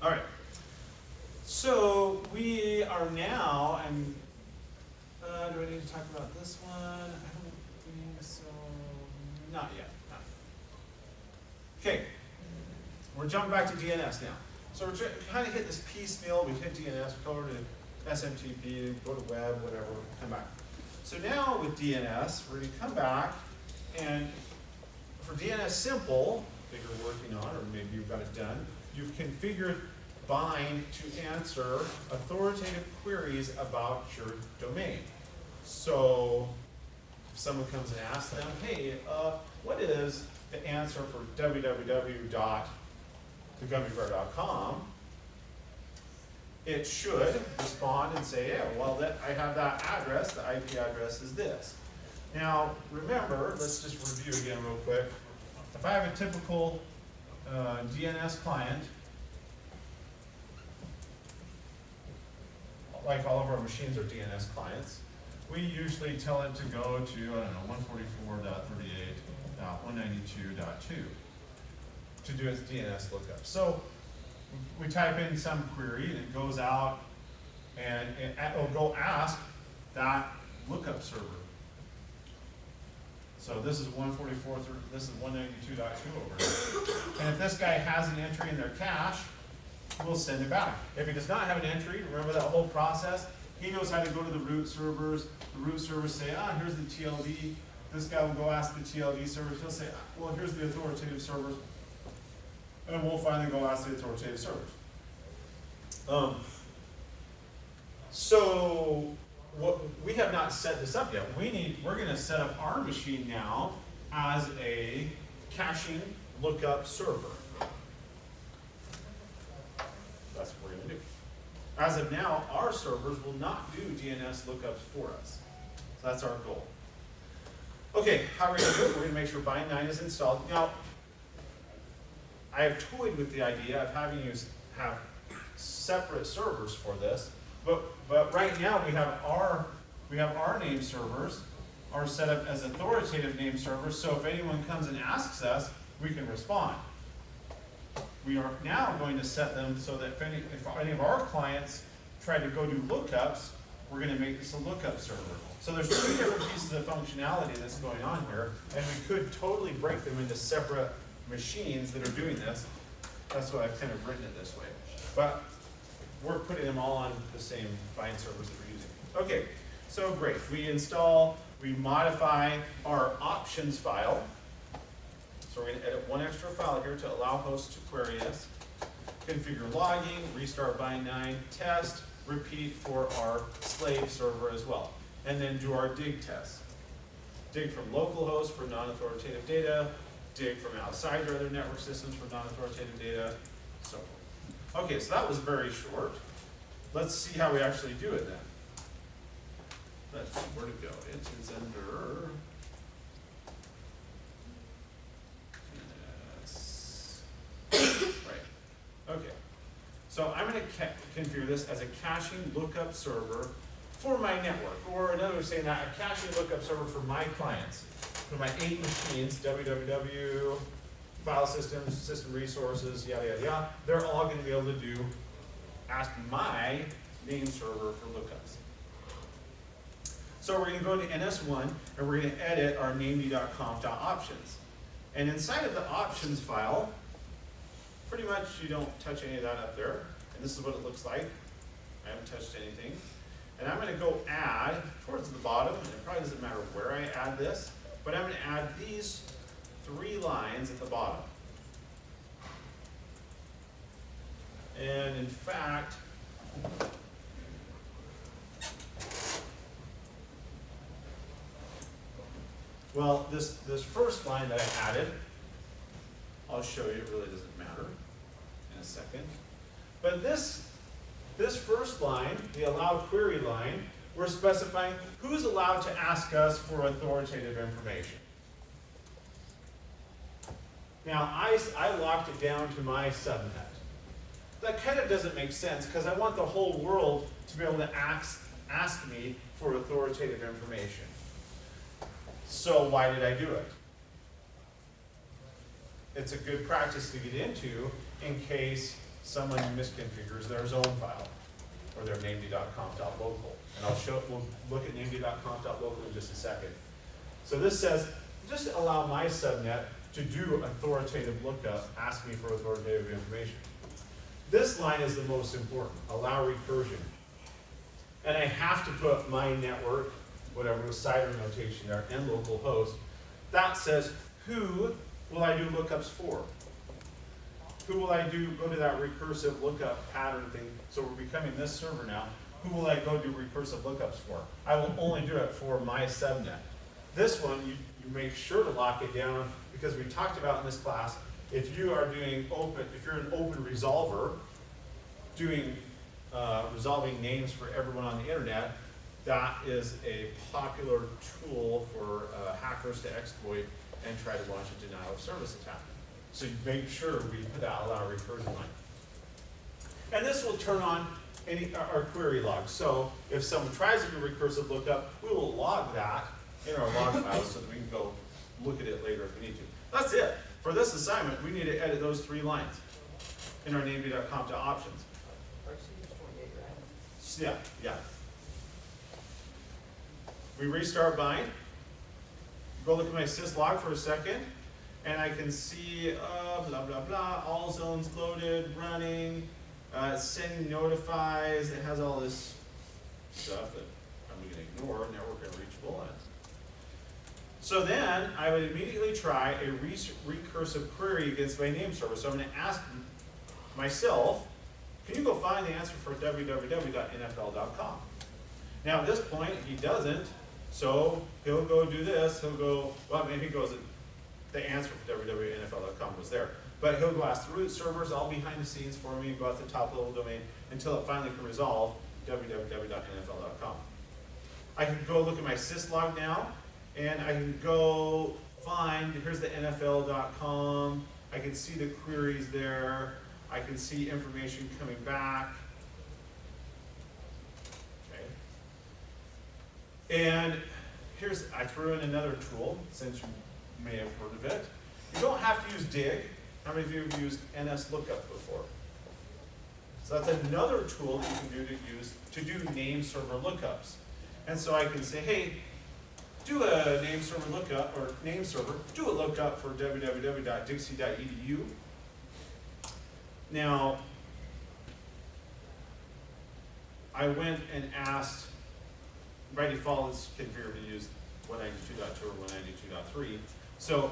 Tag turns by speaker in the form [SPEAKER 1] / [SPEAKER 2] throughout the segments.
[SPEAKER 1] All right. So we are now, and do I need to talk about this one? I don't think so. Not yet. No. Okay. We're jumping back to DNS now. So we're kind of hit this piecemeal. We hit DNS, we go over to SMTP, go to web, whatever, come back. So now with DNS, we're going to come back, and for DNS simple that you're working on, or maybe you've got it done, you've configured bind to answer authoritative queries about your domain. So if someone comes and asks them, hey, what is the answer for www.thegummybear.com? It should respond and say, yeah, well, I have that address, the IP address is this. Now, remember, let's just review again real quick. If I have a typical DNS client, like all of our machines are DNS clients, we usually tell it to go to, I don't know, 144.38.192.2 to do its DNS lookup. So we type in some query and it goes out and it'll go ask that lookup server. So this is 144, this is 192.2 over here. And if this guy has an entry in their cache, we'll send it back. If he does not have an entry, remember that whole process, he knows how to go to the root servers. The root servers say, here's the TLD. This guy will go ask the TLD servers. He'll say, well, here's the authoritative servers. And we'll finally go ask the authoritative servers. So we have not set this up yet. We're going to set up our machine now as a caching lookup server. That's what we're going to do. As of now, our servers will not do DNS lookups for us. So that's our goal. Okay, how are we going to do it? We're going to make sure bind 9 is installed. Now, I have toyed with the idea of having you have separate servers for this, but right now we have our name servers are set up as authoritative name servers. So if anyone comes and asks us, we can respond. We are now going to set them so that if any of our clients try to go do lookups, we're going to make this a lookup server. So there's two different pieces of functionality that's going on here, and we could totally break them into separate machines that are doing this. That's why I've kind of written it this way. But we're putting them all on the same bind servers that we're using. Okay, so great. We modify our options file. So we're going to edit one extra file here to allow hosts to query us. Configure logging, restart bind 9, test, repeat for our slave server as well. And then do our dig test. Dig from localhost for non-authoritative data, dig from outside your other network systems for non-authoritative data, so forth. Okay, so that was very short. Let's see how we actually do it then. Let's see where to go. It is under... Right. Okay. So I'm going to configure this as a caching lookup server for my network, or another way of saying that, a caching lookup server for my clients, for my 8 machines, www, file systems, system resources, yada, yada, yada. They're all going to be able to ask my name server for lookups. So we're going to go to NS1, and we're going to edit our named.conf.options. And inside of the options file, pretty much you don't touch any of that up there. And this is what it looks like. I haven't touched anything. And I'm going to go add towards the bottom, and it probably doesn't matter where I add this, but I'm going to add these 3 lines at the bottom. And in fact, well, this first line that I added, I'll show you, it really doesn't matter in a second. But this first line, the allowed query line, we're specifying who's allowed to ask us for authoritative information. Now, I locked it down to my subnet. That kind of doesn't make sense because I want the whole world to be able to ask me for authoritative information. So why did I do it? It's a good practice to get into in case someone misconfigures their zone file or their named.conf.local. And we'll look at named.conf.local in just a second. So this says, just allow my subnet to do authoritative lookup, ask me for authoritative information. This line is the most important, allow recursion. And I have to put my network, whatever the CIDR notation there, and local host. That says, who will I do lookups for? Who will I go to that recursive lookup pattern thing? So we're becoming this server now. Who will I go do recursive lookups for? I will only do it for my subnet. This one, you make sure to lock it down, because we talked about in this class, if you are doing open, if you're an open resolver, doing resolving names for everyone on the internet, that is a popular tool for hackers to exploit and try to launch a denial of service attack. So you make sure we put that allow recursion line. And this will turn on our query log. So if someone tries to do recursive lookup, we will log that in our log files so that we can go look at it later if we need to. That's it. For this assignment, we need to edit those 3 lines in our named.conf.options. Yeah, yeah. We restart bind. Go look at my syslog for a second, and I can see blah, blah, blah, all zones loaded, running, sending notifies. It has all this stuff that I'm going to ignore, network unreachable. So then I would immediately try a recursive query against my name server. So I'm going to ask myself, can you go find the answer for www.nfl.com? Now at this point, he doesn't, so he'll go do this. He'll go, well, maybe he goes, the answer for www.nfl.com was there. But he'll go ask the root servers all behind the scenes for me, go out the top level domain until it finally can resolve www.nfl.com. I can go look at my syslog now, and I can go find, here's the NFL.com. I can see the queries there. I can see information coming back. Okay. And I threw in another tool, since you may have heard of it. You don't have to use dig. How many of you have used NSLOOKUP before? So that's another tool that you can do to do name server lookups. And so I can say, hey, do a name server lookup, or name server, do a lookup for www.dixie.edu. Now, I went and asked, by default it's configured to use 192.2 or 192.3. So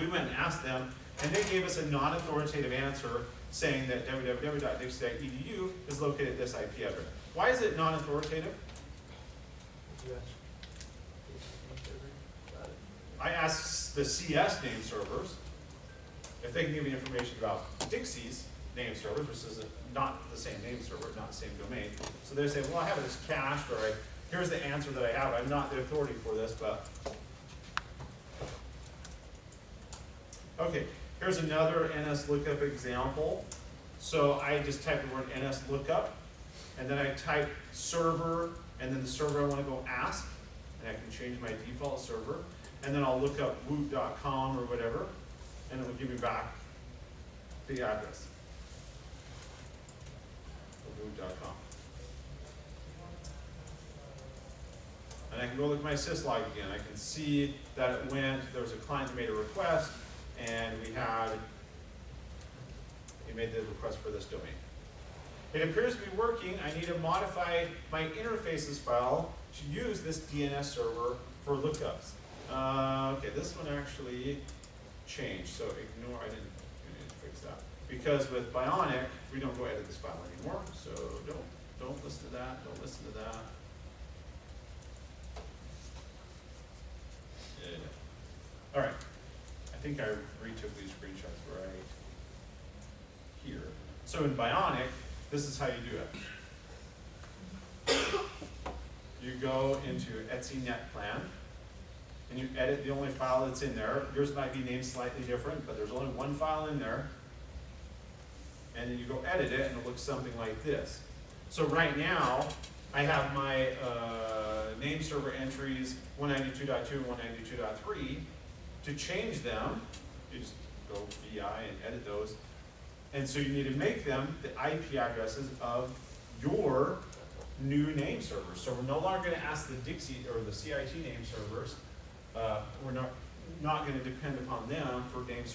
[SPEAKER 1] we went and asked them, and they gave us a non-authoritative answer saying that www.dixie.edu is located at this IP address. Why is it non-authoritative? I asked the CS name servers if they can give me information about Dixie's name servers, which is not the same name server, not the same domain. So they say, well, I have this cached, or here's the answer that I have. I'm not the authority for this, but. Okay, here's another NSLOOKUP example. So I just type the word NSLOOKUP, and then I type server, and then the server I want to go ask, and I can change my default server. And then I'll look up woot.com or whatever, and it will give me back the address of woot.com. And I can go look at my syslog again. I can see that it went, there was a client that made a request, and he made the request for this domain. It appears to be working. I need to modify my interfaces file to use this DNS server for lookups. Okay, this one actually changed, so ignore, I didn't fix that. Because with Bionic, we don't go edit this file anymore, so don't listen to that, don't listen to that. All right, I think I retook these screenshots right here. So in Bionic, this is how you do it. You go into Etsy Net Plan, and you edit the only file that's in there. Yours might be named slightly different, but there's only one file in there. And then you go edit it, and it looks something like this. So right now, I have my name server entries 192.2 and 192.3. To change them, you just go VI and edit those. And so you need to make them the IP addresses of your new name servers. So we're no longer going to ask the Dixie or the CIT name servers. We're not going to depend upon them for name